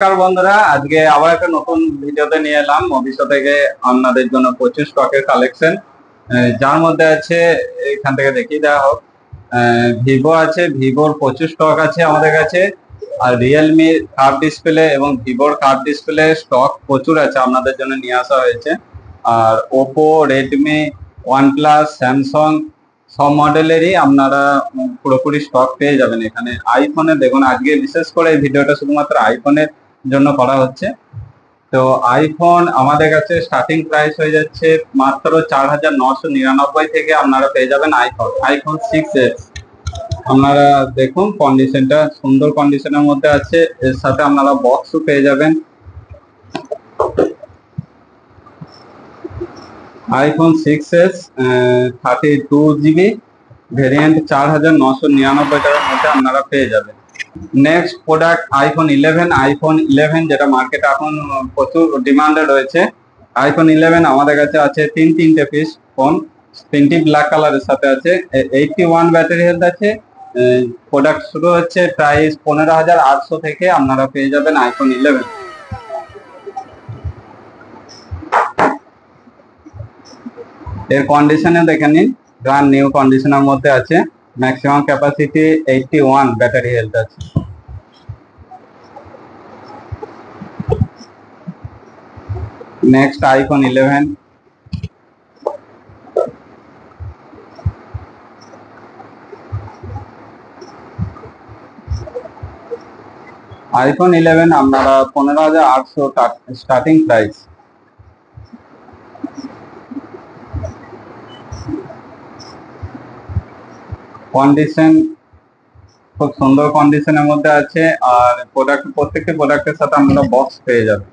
নমস্কার বন্ধুরা, আজকে আবার একটা নতুন ভিডিওতে নিয়ে এলাম মোবিসো থেকে আপনাদের জন্য প্রচুর স্টকের কালেকশন, যার মধ্যে আছে এখান থেকে দেখিয়ে দেওয়া হোক। ভিভো আছে, ভিভোর প্রচুর স্টক আছে আমাদের কাছে। আর রিয়েলমি কার্ভ ডিসপ্লে এবং ভিভোর কার্ভ ডিসপ্লে স্টক প্রচুর আছে, আপনাদের জন্য নিয়ে আসা হয়েছে। আর ওপো, রেডমি, ওয়ানপ্লাস, স্যামসাং সব মডেলেরই আপনারা পুরোপুরি স্টক পেয়ে যাবেন এখানে। আইফোনে দেখুন, আজকে বিশেষ করে এই ভিডিওটা শুধুমাত্র আইফোনের জন্য করা হচ্ছে। তো আইফোন আমাদের কাছে স্টার্টিং প্রাইস হয়ে যাচ্ছে মাত্র 4,999 থেকে আপনারা পেয়ে যাবেন আইফোন 6s। আপনারা দেখুন কন্ডিশনটা সুন্দর কন্ডিশনের মধ্যে আছে, এর সাথে আপনারা বক্সও পেয়ে যাবেন। আইফোন 6s 32GB ভেরিয়েন্ট 4,999 টাকার মধ্যে আপনারা পেয়ে যাবেন। নেক্সট প্রোডাক্ট আইফোন 11 যেটা মার্কেটে এখন প্রচুর ডিমান্ডে রয়েছে। আইফোন 11 আমাদের কাছে আছে তিনটে পিস ফোন, তিনটি ব্ল্যাক কালারের সাথে আছে। 81 ব্যাটারি হেলথ আছে। প্রোডাক্ট শুরু হচ্ছে প্রাইস 15,800 থেকে আপনারা পেয়ে যাবেন আইফোন 11। এর কন্ডিশনে দেখে নিন, ব্র্যান্ড নিউ কন্ডিশনের মধ্যে আছে। ম্যাক্সিমাম ক্যাপাসিটি 81 ব্যাটারি হেলথ আছে। Next iPhone 11। আইফোন 11 আপনারা 15,800 স্টার্টিং প্রাইস। কন্ডিশন খুব সুন্দর কন্ডিশনের মধ্যে আছে। আর প্রত্যেকটি প্রোডাক্টের সাথে আপনারা বক্স পেয়ে যাবেন।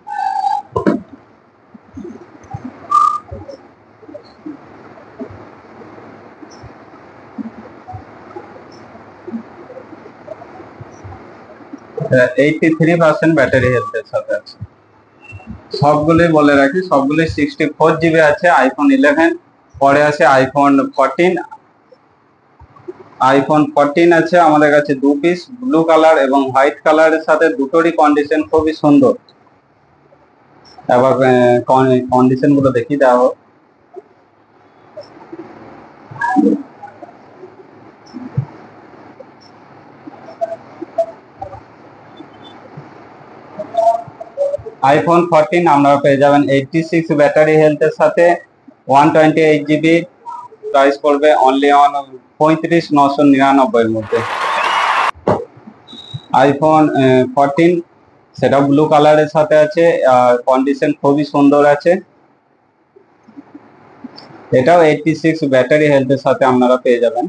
এটা 83% ব্যাটারি হেলথের সাথে আছে। সবগুলোই বলে রাখি, সবগুলি 64GB আছে আইফোন 11। পরে আছে আইফোন 14। আইফোন 14 আছে আমাদের কাছে 2 পিস, ব্লু কালার এবং হোয়াইট কালারের সাথে, দুটোরই কন্ডিশন খুবই সুন্দর। এবার কন্ডিশন গুলো দেখিয়ে দেওয়া হোক। আইফোন 14 আপনারা পেয়ে যাবেন 86 ব্যাটারি হেলথের সাথে, 128GB। প্রাইস পড়বে অনলি অন 35,999 এর মধ্যে। আইফোন 14 সেটা ব্লু কালারের সাথে আছে, আর কন্ডিশন খুবই সুন্দর আছে। এটাও 86 ব্যাটারি হেলথের সাথে আপনারা পেয়ে যাবেন।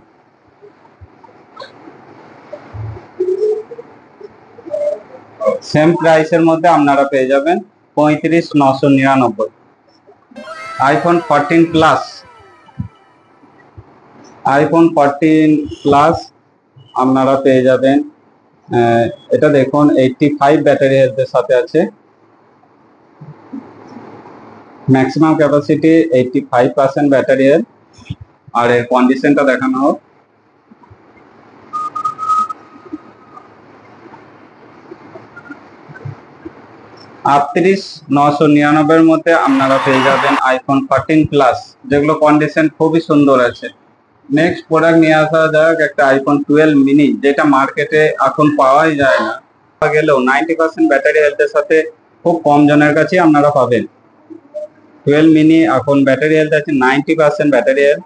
সেম প্রাইসের মধ্যে আপনারা পেয়ে যাবেন 35,999। আইফোন 14 প্লাস, আইফোন 14 প্লাস আপনারা পেয়ে যাবেন। এটা দেখুন 85 ব্যাটারি হেলথের সাথে আছে। Maximum capacity 85% battery health. আর এর কন্ডিশনটা দেখানো হোক। আটত্রিশ 999 এর মধ্যে আপনারা পেয়ে যাবেন আইফোন 14 প্লাস, যেগুলো কন্ডিশন খুবই সুন্দর আছে। নেক্সট প্রোডাক্ট নিয়ে আসা যাক একটা আইফোন 12 মিনি, যেটা মার্কেটে এখন পাওয়াই যায় না। গেলেও 90% ব্যাটারি হেলথের সাথে খুব কম জনের কাছেই আপনারা পাবেন। 12 মিনি এখন ব্যাটারি হেলথ আছে 90% ব্যাটারি হেলথ।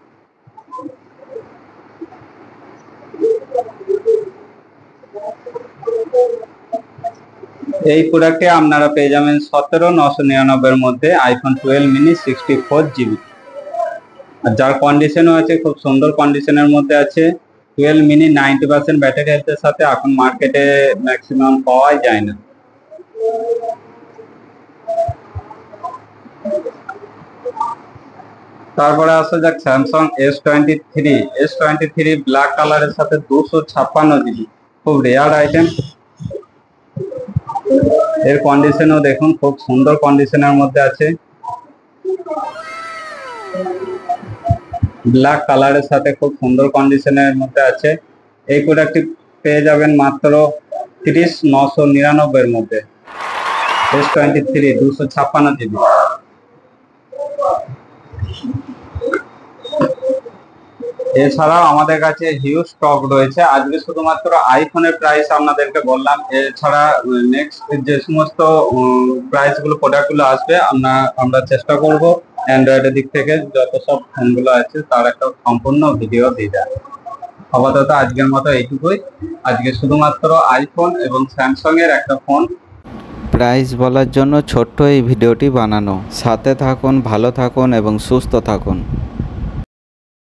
এই প্রোডাক্টে আপনারা পেয়ে যাবেন 17,999 এর মধ্যে আইফোন 12 মিনি 64GB। আর যার কন্ডিশনও আছে খুব সুন্দর কন্ডিশনের মধ্যে আছে। 12 মিনি 90% ব্যাটারি হেলথের সাথে এখন মার্কেটে ম্যাক্সিমাম পাওয়াই যায় না। তারপরে আসা যাক স্যামসাং S23 ব্ল্যাক কালারের সাথে 256GB, খুব রেয়ার আইটেম। এর কন্ডিশনও দেখুন খুব সুন্দর কন্ডিশনের মধ্যে আছে। ব্ল্যাক কালারের সাথে খুব সুন্দর কন্ডিশনের মধ্যে আছে। এই প্রোডাক্টটি পেয়ে যাবেন মাত্র 30,999 এর মধ্যে। S23 256 GB। এছাড়াও আমাদের কাছে হিউজ স্টক রয়েছে। আজকে শুধুমাত্র আইফোনের প্রাইস আপনাদেরকে বললাম, এছাড়া নেক্সট যে সমস্ত প্রাইস গুলো প্রোডাক্ট গুলো আসবে আমরা চেষ্টা করব অ্যান্ড্রয়েডের দিক থেকে যত সব ফোনগুলো আছে তার একটা সম্পূর্ণ ভিডিও দিয়ে দেয়। আপাতত আজকের মতো এইটুকুই। আজকে শুধুমাত্র আইফোন এবং স্যামসাং এর একটা ফোন প্রাইস বলার জন্য ছোট্ট এই ভিডিওটি বানানো। সাথে থাকুন, ভালো থাকুন এবং সুস্থ থাকুন।